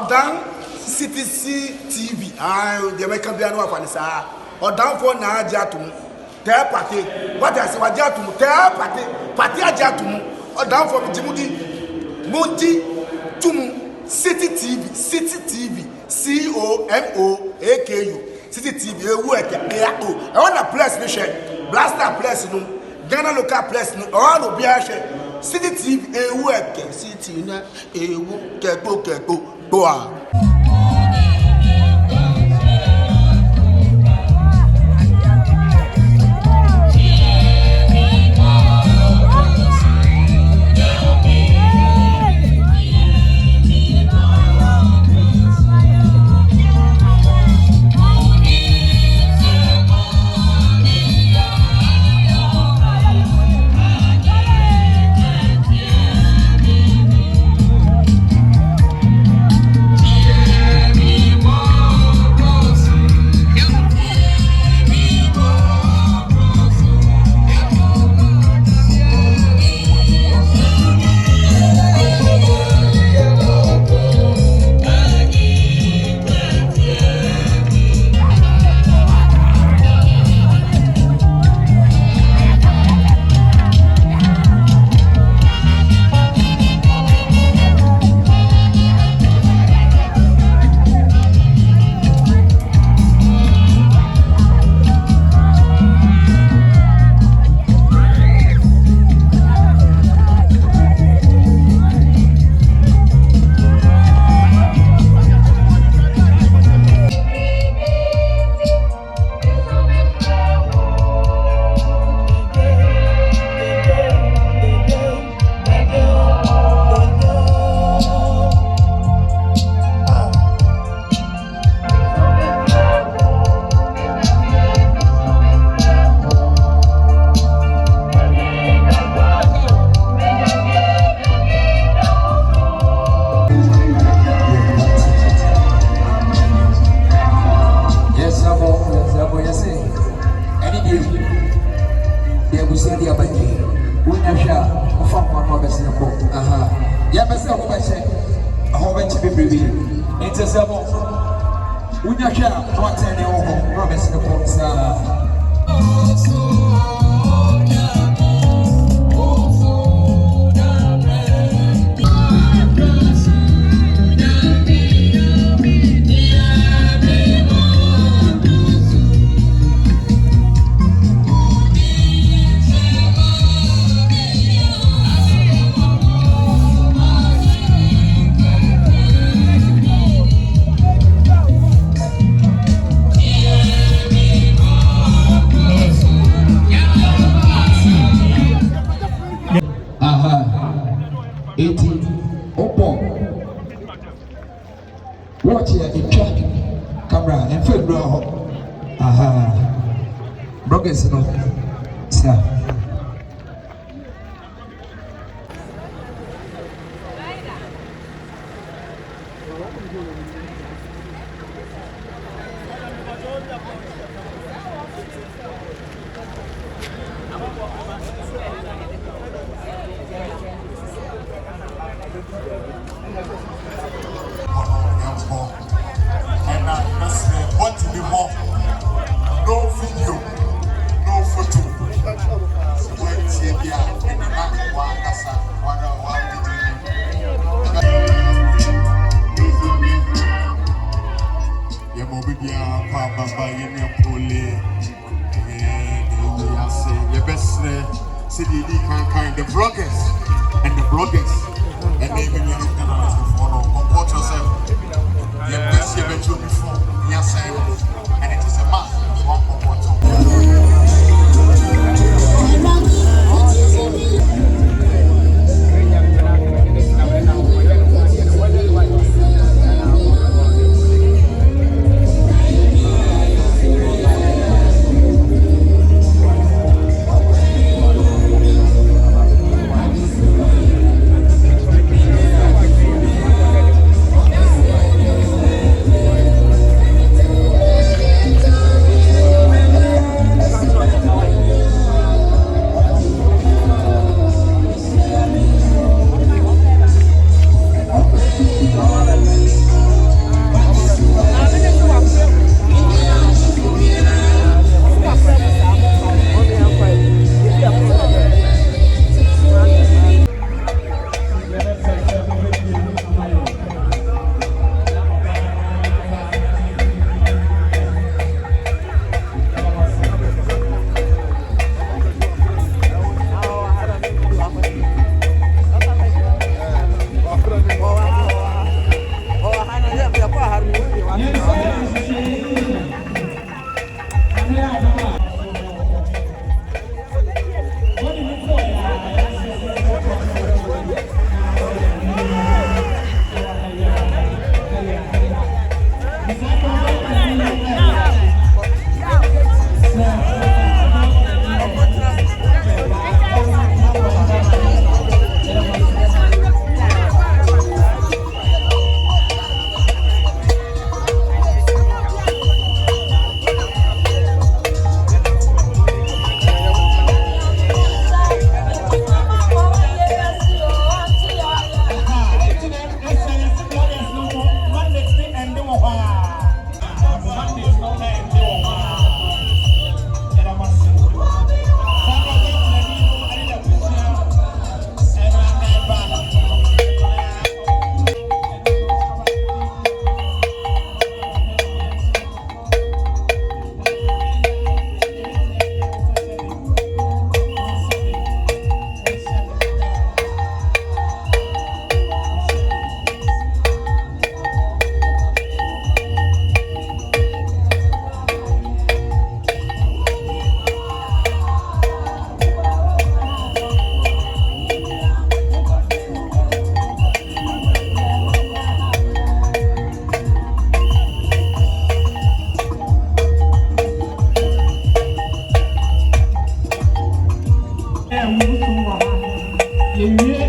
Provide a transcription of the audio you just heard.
Odan CTC TV. The American Biano of Anissa. Odan for Najatum. Tell party. What I say, Wajatum. Tell party. Party Ajatum. Odan for Jimudi. Monty Tum. City TV. City TV. COMOAKU. City TV. I want a place, Michelle. Blaster place, no. Ghana local place, no. All the Biache. City TV. City na. Keko. Boa. Watch here in track camera and film bro. Brothers, no, sir. Want to be more? No video, no photo. So when you and the man one that's one you move with your papa by your Pooley. And say the best city kind the vloggers and the bloggers and even your journalists follow. Comport yourself. Your best you ever told before. Yes, and it is a must. One more time. mu so wa ye wie